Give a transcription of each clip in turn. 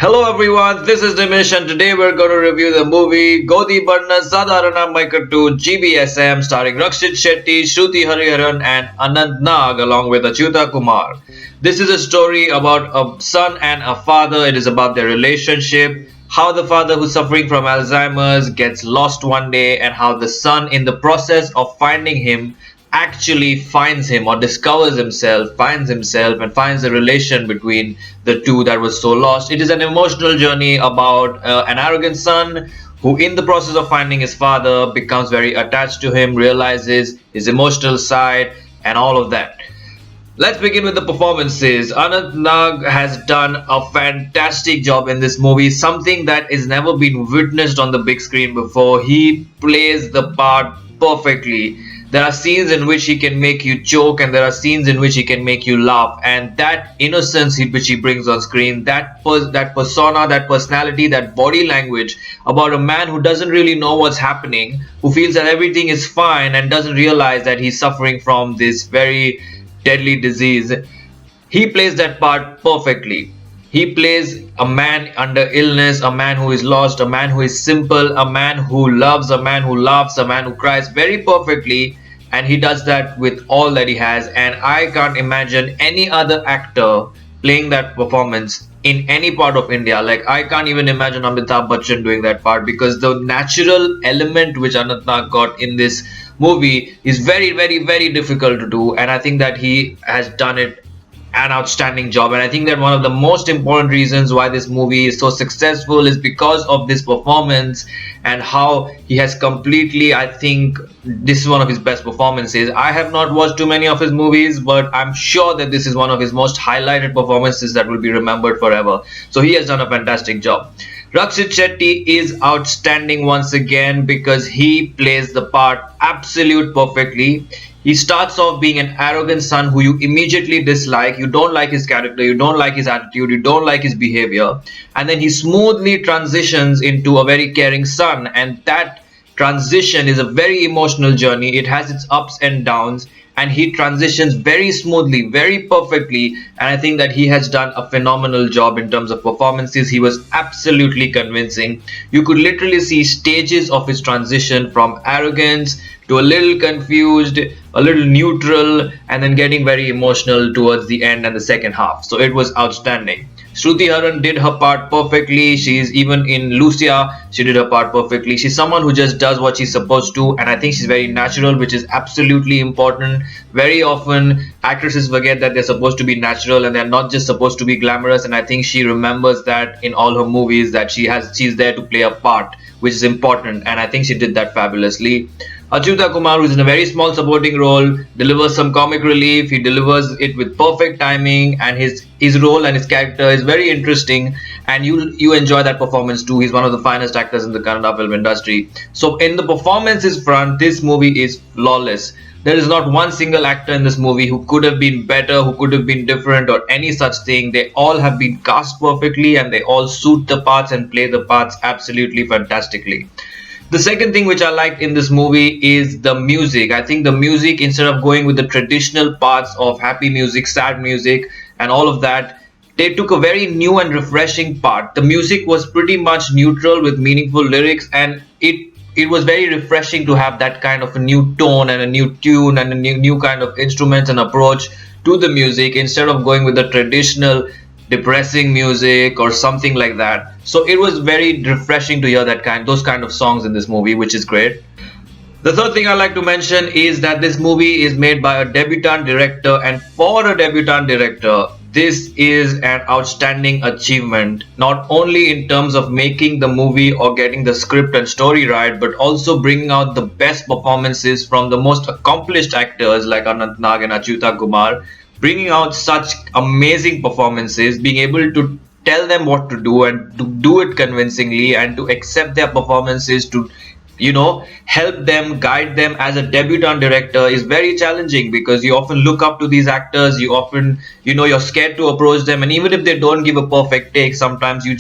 Hello everyone, this is Nimish and today we're going to review the movie Godhi Banna Sadharna Mykattu GBSM starring Rakshit Shetty, Sruthi Hariharan and Anant Nag along with Achyuta Kumar. This is a story about a son and a father. It is about their relationship, how the father who's suffering from Alzheimer's gets lost one day and how the son in the process of finding him actually finds him or discovers himself, finds himself, and finds the relation between the two that was so lost. It is an emotional journey about an arrogant son who, in the process of finding his father, becomes very attached to him, realizes his emotional side, and all of that. Let's begin with the performances. Anant Nag has done a fantastic job in this movie, something that is never been witnessed on the big screen before. He plays the part perfectly. There are scenes in which he can make you choke and there are scenes in which he can make you laugh, and that innocence which he brings on screen, that persona, that personality, that body language about a man who doesn't really know what's happening, who feels that everything is fine and doesn't realize that he's suffering from this very deadly disease. He plays that part perfectly. He plays a man under illness, a man who is lost, a man who is simple, a man who loves, a man who laughs, a man who cries very perfectly, and he does that with all that he has. And I can't imagine any other actor playing that performance in any part of India. Like, I can't even imagine Amitabh Bachchan doing that part, because the natural element which Anant Nag got in this movie is very, very, very difficult to do, and I think that he has done it an outstanding job. And I think that one of the most important reasons why this movie is so successful is because of this performance and how he has completely, I think this is one of his best performances. I have not watched too many of his movies, but I'm sure that this is one of his most highlighted performances that will be remembered forever. So he has done a fantastic job. Rakshit Shetty is outstanding once again because he plays the part absolute perfectly. He starts off being an arrogant son who you immediately dislike. You don't like his character, you don't like his attitude, you don't like his behavior. And then he smoothly transitions into a very caring son. And that transition is a very emotional journey. It has its ups and downs. And he transitions very smoothly, very perfectly. And I think that he has done a phenomenal job in terms of performances. He was absolutely convincing. You could literally see stages of his transition from arrogance to a little confused, a little neutral, and then getting very emotional towards the end and the second half. So it was outstanding. Sruthi Hariharan did her part perfectly. She's even in Lucia, she did her part perfectly. She's someone who just does what she's supposed to, and I think she's very natural, which is absolutely important. Very often, actresses forget that they're supposed to be natural and they're not just supposed to be glamorous, and I think she remembers that in all her movies that she's there to play a part, which is important, and I think she did that fabulously. Achyuta Kumar, who's in a very small supporting role, delivers some comic relief. He delivers it with perfect timing, and his role and his character is very interesting, and you enjoy that performance too. He's one of the finest actors in the Kannada film industry. So in the performances front, this movie is flawless. There is not one single actor in this movie who could have been better, who could have been different, or any such thing. They all have been cast perfectly, and they all suit the parts and play the parts absolutely fantastically. The second thing which I liked in this movie is the music. I think the music, instead of going with the traditional parts of happy music, sad music, and all of that, they took a very new and refreshing part. The music was pretty much neutral with meaningful lyrics, and it was very refreshing to have that kind of a new tone and a new tune and a new kind of instruments and approach to the music, instead of going with the traditional depressing music or something like that. So it was very refreshing to hear those kind of songs in this movie, which is great. The third thing I like to mention is that this movie is made by a debutant director, and for a debutant director, this is an outstanding achievement, not only in terms of making the movie or getting the script and story right, but also bringing out the best performances from the most accomplished actors like Anant Nag and Achyuta Kumar, bringing out such amazing performances, being able to tell them what to do and to do it convincingly and to accept their performances, to help them, guide them as a debutant director is very challenging, because you often look up to these actors, you often, you're scared to approach them, and even if they don't give a perfect take, sometimes you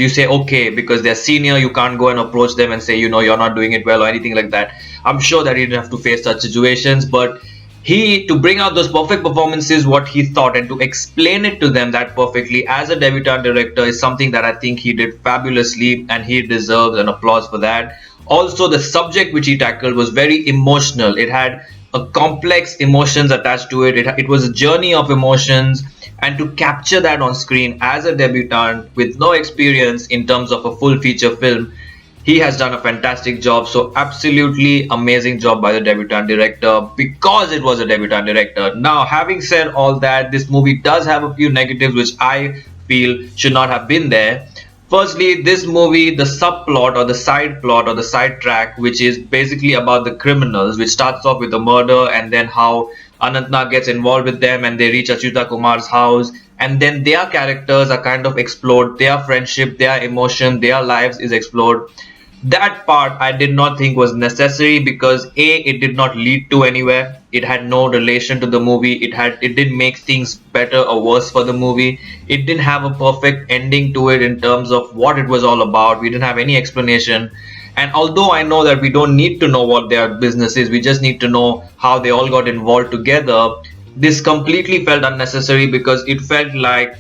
say okay, because they're senior, you can't go and approach them and say, you're not doing it well or anything like that. I'm sure that you didn't have to face such situations, but He, to bring out those perfect performances, what he thought, and to explain it to them that perfectly as a debutant director is something that I think he did fabulously, and he deserves an applause for that. Also, the subject which he tackled was very emotional. It had a complex emotions attached to it. It was a journey of emotions, and to capture that on screen as a debutant with no experience in terms of a full feature film, he has done a fantastic job. So absolutely amazing job by the debutant director, because it was a debutant director. Now, having said all that, this movie does have a few negatives which I feel should not have been there. Firstly, this movie, the subplot or the side plot or the side track, which is basically about the criminals, which starts off with a murder, and then how Anant Nag gets involved with them and they reach Achyuta Kumar's house, and then their characters are kind of explored, their friendship, their emotion, their lives is explored. That part I did not think was necessary, because A, it did not lead to anywhere. It had no relation to the movie. It didn't make things better or worse for the movie. It didn't have a perfect ending to it in terms of what it was all about. We didn't have any explanation. And although I know that we don't need to know what their business is, we just need to know how they all got involved together. This completely felt unnecessary, because it felt like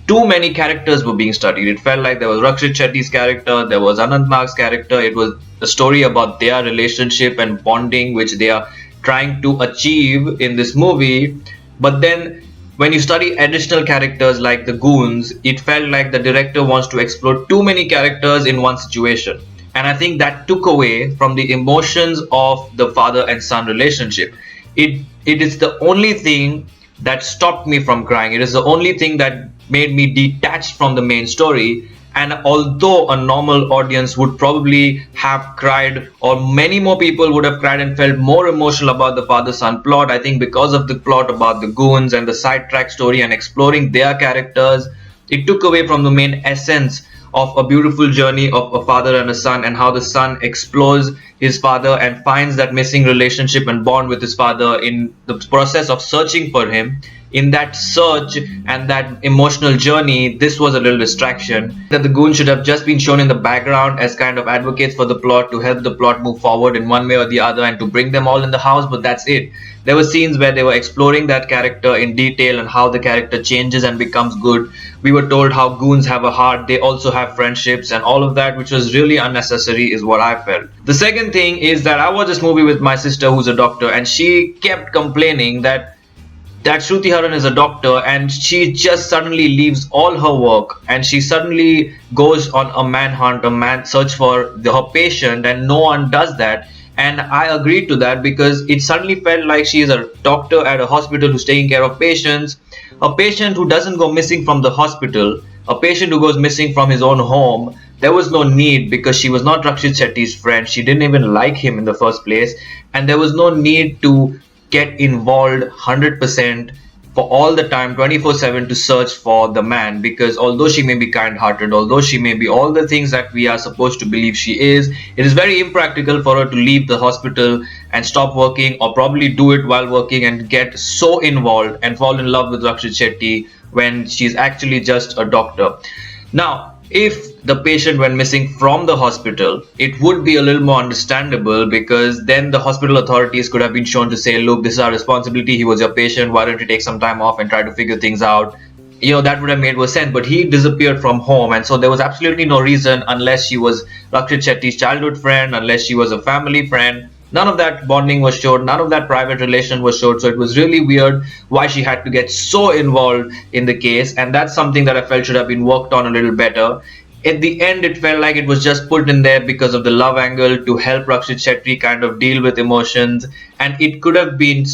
too many characters were being studied. It felt like there was Rakshit Shetty's character, there was Anant Nag's character. It was a story about their relationship and bonding, which they are trying to achieve in this movie. But then, when you study additional characters like the goons, it felt like the director wants to explore too many characters in one situation. And I think that took away from the emotions of the father and son relationship. It is the only thing that stopped me from crying. It is the only thing that made me detached from the main story. And although a normal audience would probably have cried, or many more people would have cried and felt more emotional about the father son plot, I think because of the plot about the goons and the sidetrack story and exploring their characters, it took away from the main essence of a beautiful journey of a father and a son, and how the son explores his father and finds that missing relationship and bond with his father in the process of searching for him. In that search and that emotional journey, this was a little distraction. That the goons should have just been shown in the background as kind of advocates for the plot, to help the plot move forward in one way or the other, and to bring them all in the house, but that's it. There were scenes where they were exploring that character in detail and how the character changes and becomes good. We were told how goons have a heart, they also have friendships, and all of that, which was really unnecessary, is what I felt. The second thing is that I watched this movie with my sister, who's a doctor, and she kept complaining that Sruthi Hariharan is a doctor, and she just suddenly leaves all her work and she suddenly goes on a manhunt, a man search for her patient, and no one does that. And I agreed to that, because it suddenly felt like she is a doctor at a hospital who's taking care of patients. A patient who doesn't go missing from the hospital, a patient who goes missing from his own home, there was no need, because she was not Rakshit Shetty's friend. She didn't even like him in the first place, and there was no need to get involved 100% for all the time 24/7 to search for the man, because although she may be kind hearted, although she may be all the things that we are supposed to believe she is, it is very impractical for her to leave the hospital and stop working, or probably do it while working, and get so involved and fall in love with Rakshit Shetty when she's actually just a doctor. Now, if the patient went missing from the hospital, it would be a little more understandable, because then the hospital authorities could have been shown to say, look, this is our responsibility, he was your patient, why don't you take some time off and try to figure things out? That would have made more sense. But he disappeared from home, and so there was absolutely no reason, unless she was Rakshit Shetty's childhood friend, unless she was a family friend. None of that bonding was showed, none of that private relation was showed. So it was really weird why she had to get so involved in the case, and that's something that I felt should have been worked on a little better. At the end, it felt like it was just put in there because of the love angle, to help Rakshit Shetty kind of deal with emotions, and it could have been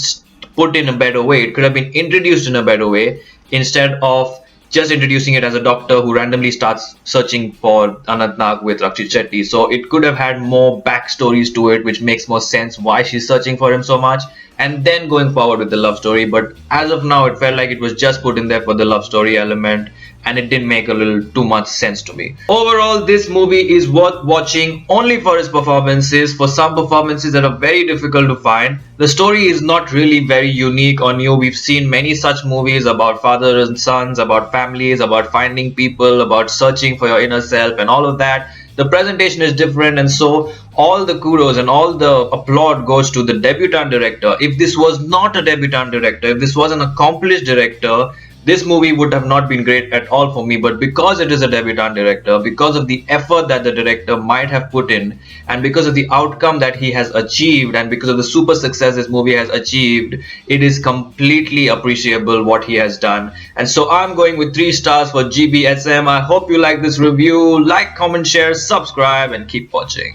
put in a better way. It could have been introduced in a better way, instead of just introducing it as a doctor who randomly starts searching for Anant Nag with Rakshit Shetty. So it could have had more backstories to it, which makes more sense why she's searching for him so much, and then going forward with the love story. But as of now, it felt like it was just put in there for the love story element, and it didn't make a little too much sense to me. Overall, this movie is worth watching only for its performances, for some performances that are very difficult to find. The story is not really very unique or new. We've seen many such movies about fathers and sons, about families, about finding people, about searching for your inner self and all of that. The presentation is different, and so all the kudos and all the applaud goes to the debutant director. If this was not a debutant director, if this was an accomplished director, this movie would have not been great at all for me. But because it is a debutant director, because of the effort that the director might have put in, and because of the outcome that he has achieved, and because of the super success this movie has achieved, it is completely appreciable what he has done. And so I'm going with 3 stars for GBSM. I hope you like this review. Like, comment, share, subscribe, and keep watching.